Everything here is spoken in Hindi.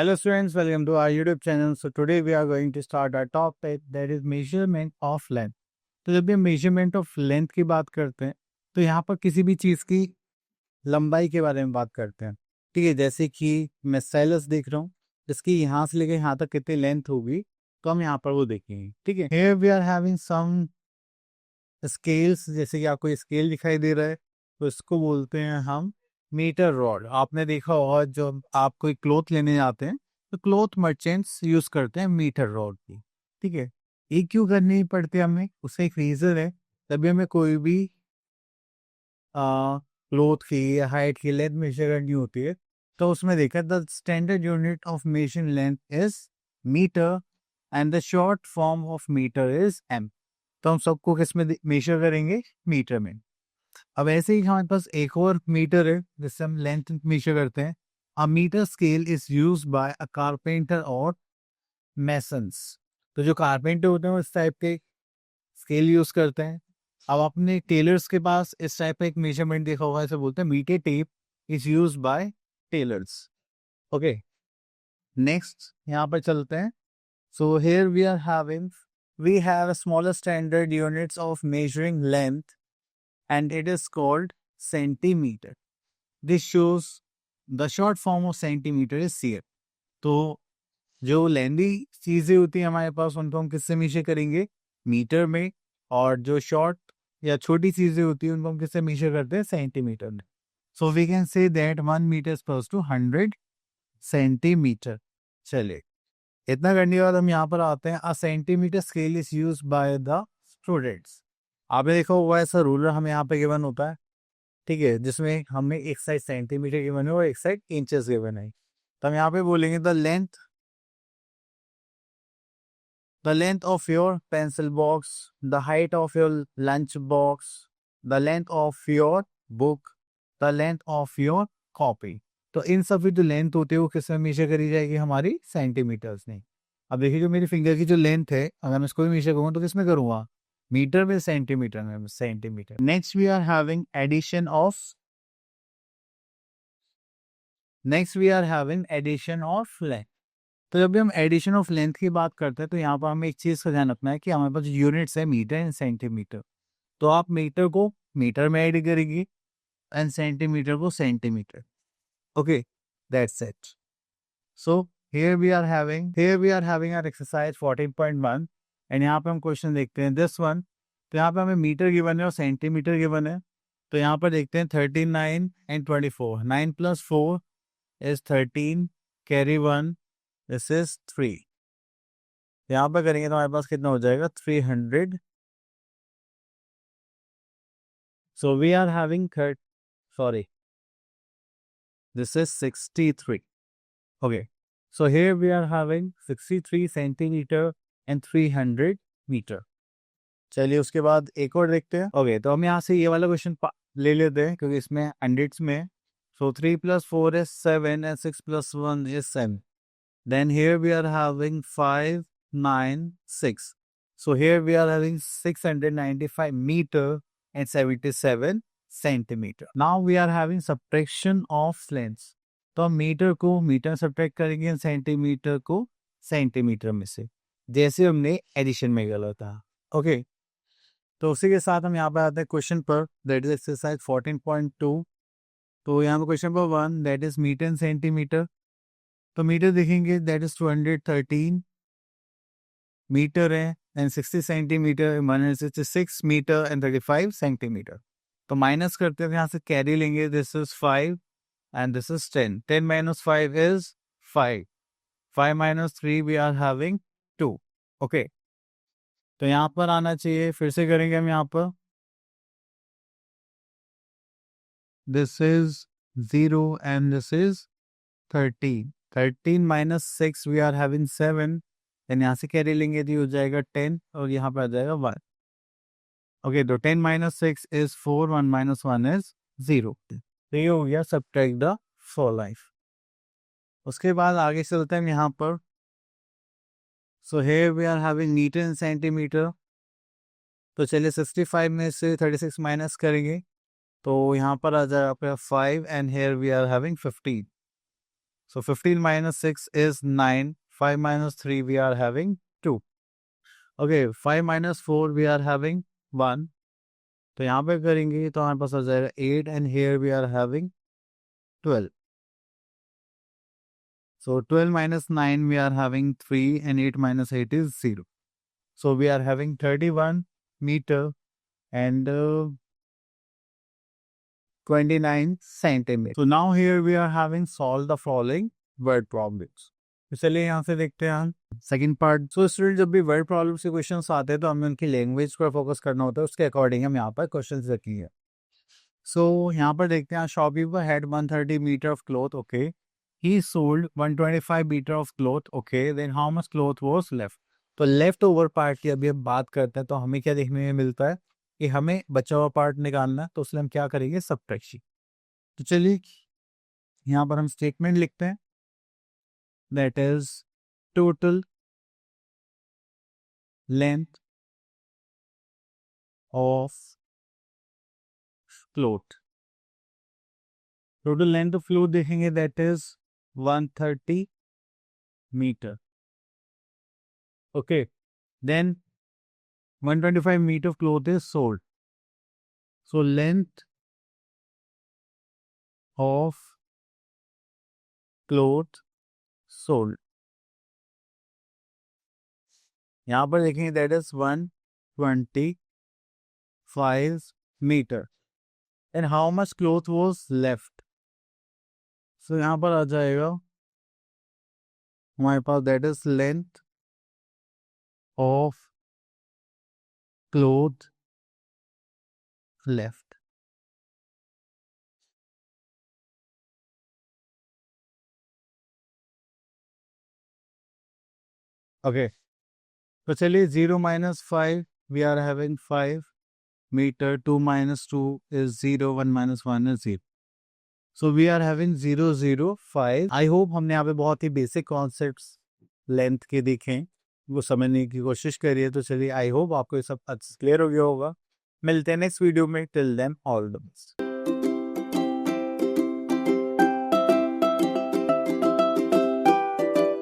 Hello students, welcome to our YouTube channel. So today we are going to start our topic that is measurement of length. तो जब भी हम measurement of length की बात करते हैं तो यहाँ पर किसी भी चीज़ की लंबाई के बारे में बात करते हैं। ठीक है, जैसे कि मैं स्टाइलस देख रहा हूँ जिसकी यहाँ से लेकर यहाँ तक कितनी लेंथ होगी तो हम यहाँ पर वो देखेंगे। ठीक है, here we are having some scales, जैसे कि आपको स्केल दिखाई दे रहा है तो इसको बोलते हैं हम मीटर रॉड। आपने देखा होगा जो आप कोई क्लोथ लेने जाते हैं तो क्लोथ मर्चेंट्स यूज करते हैं मीटर रॉड की। ठीक है, ये क्यों करनी पड़ती है हमें, उसका एक रीजन है। तभी हमें कोई भी क्लोथ की या हाइट की लेंथ मेजर करनी होती है तो उसमें देखा the standard unit of measuring length is metre and the short form of metre is M. तो हम सबको किस में मेजर करेंगे, मीटर में। अब ऐसे ही हमारे पास एक और मीटर है जिससे हम लेंथ मेजर करते हैं। A metre scale is used by a carpenter और मैसन्स। तो जो कारपेंटर होते हैं वो इस टाइप के स्केल यूज करते हैं। अब अपने टेलर्स के पास इस टाइप का एक मेजरमेंट देखा होगा, इसे बोलते हैं metre tape is used by tailors. Okay, next यहाँ पर चलते हैं। So here we have a smaller standard units of measuring length and it is called centimeter. This shows the short form of centimeter is cm. तो जो लेंदी चीजें होती हैं हमारे पास उनको हम किससे मेजर करेंगे, मीटर में। और जो शॉर्ट या छोटी चीजें होती हैं उनको हम किससे मेजर करते हैं, सेंटीमीटर में। So we can say that 1 metre is to 100 centimetre. चलिए, इतना करने के बाद हम यहाँ पर आते हैं। A centimetre scale is use by the students. आपने देखा होगा ऐसा रूलर हमें यहाँ पे गिवन होता है, ठीक है, जिसमें हमें एक साइड सेंटीमीटर गिवन है और एक साइड इंचेस गिवन है। तो हम यहाँ पे बोलेंगे the length of your pencil box, the height of your lunch box, the length of your book, the length of your copy. तो इन सब की जो लेंथ होती है वो किस में मेजर करी जाएगी, हमारी सेंटीमीटर्स में। अब देखिए जो मेरी फिंगर की जो लेंथ है अगर मैं इसको भी मेजर करूंगा तो किस में करूंगा, मीटर में, सेंटीमीटर में, centimetre. Next we are having addition of length. तो जब भी हम एडिशन ऑफ लेंथ की बात करते हैं तो यहाँ पर हमें एक चीज का ध्यान रखना है कि हमारे पास यूनिट्स है मीटर एंड सेंटीमीटर। तो आप मीटर को मीटर में ऐड करेंगे एंड सेंटीमीटर को centimetre. Okay, that's it. So here we are having our exercise 14.1 and यहाँ पे हम क्वेश्चन देखते हैं दिस वन। तो यहाँ पे हमें मीटर गिवन है और सेंटीमीटर गिवन है। तो यहाँ पर देखते हैं 39 and 24, 9 + 4 is 13, carry 1, this is 3। यहाँ पर करेंगे तो हमारे पास कितना हो जाएगा, 300। So we are having this is 63. Okay, so here we are having 63 centimeter and 300 meter. चलिए उसके बाद एक और देखते हैं। ओके, तो हम यहाँ से ये वाला क्वेश्चन ले लेते हैं क्योंकि इसमें हंड्रेड्स में। सो 3 + 4 is 7 and 6 + 1 is 7. Then here we are having 5, 9, 6. So here we are having 695 meter and 77 centimeter. Now we are having subtraction of lengths. तो हम मीटर को मीटर सब्ट्रैक्ट करेंगे सेंटीमीटर को सेंटीमीटर में से, जैसे हमने एडिशन में गया था। ओके, तो उसी के साथ हम यहाँ पे आते हैं क्वेश्चन पर, दैट इज एक्सरसाइज 14.2। तो यहाँ पे question number 1 that is metre and centimetre. तो मीटर देखेंगे दैट इज 213 मीटर है and 60 centimetre, 166 metre and 35 centimetre. तो माइनस करते हैं, यहाँ से कैरी लेंगे, this is 5 and this is 10. 10 minus 5 is 5. 5 minus 3 we are having 2. Okay. तो यहाँ पर आना चाहिए, फिर से करेंगे हम यहाँ पर। This is 0 and this is 13. 13 minus 6 we are having 7. Then यहाँ से कैरी लेंगे तो हो जाएगा 10 और यहाँ पर आ जाएगा 1. Okay, तो 10 minus 6 is 4, 1 minus 1 is 0. तो ये हो गया सब्ट्रैक्ट द फॉर लाइफ। उसके बाद आगे चलते हैं यहाँ पर। So here we are having metre and centimetre. तो चलिए 65 में से 36 माइनस करेंगे तो यहाँ पर आ जाएगा आपका 5 and here we are having 15। So 15 minus 6 is 9. 5 minus 3 we are having 2. Okay, 5 minus 4 we are having 1. तो यहाँ पे करेंगे तो हमारे पास आ जाएगा 8 and here we are having 12. So 12 minus 9 we are having 3 and 8 minus 8 is 0. So we are having 31 meter and 29 centimeter. So now here we are having solved the following word problems. तो चलिए यहाँ से देखते हैं हम सेकंड पार्ट. सो स्टूडेंट जब भी वर्ड प्रॉब्लम के क्वेश्चंस आते हैं तो हमें उनकी लैंग्वेज पर फोकस करना होता है, उसके अकॉर्डिंग हम यहाँ पर क्वेश्चंस रखेंगे. सो यहाँ पर देखते हैं shopkeeper had 130 metre of cloth. Okay, he sold 125 metre of cloth. Okay, then how much cloth was left. तो लेफ्ट ओवर पार्ट की अभी हम बात करते हैं तो हमें क्या देखने में मिलता है कि हमें बचा हुआ पार्ट निकालना है. तो उसमें हम क्या करेंगे, सबट्रैक्शन. तो चलिए यहाँ पर हम स्टेटमेंट लिखते हैं, that is total length of cloth. Total length of cloth देखेंगे, that is 130 metre. Okay, then 125 meter of cloth is sold. So length of cloth sold. यहाँ पर देखेंगे that is 125 meter. And how much cloth was left? So यहाँ पर आ जाएगा हमारे पास that is length of cloth left. Okay, तो चलिए 0 minus 5 we are having 5 meter. 2 minus 2 is 0. 1 minus 1 is 0. So we are having 0 0 5. I hope हमने यहाँ पे बहुत ही बेसिक कॉन्सेप्ट्स लेंथ के देखे, वो समझने की कोशिश करिए. तो चलिए आई होप आपको ये सब क्लियर हो गया होगा. मिलते हैं नेक्स्ट वीडियो में. Till then all the best.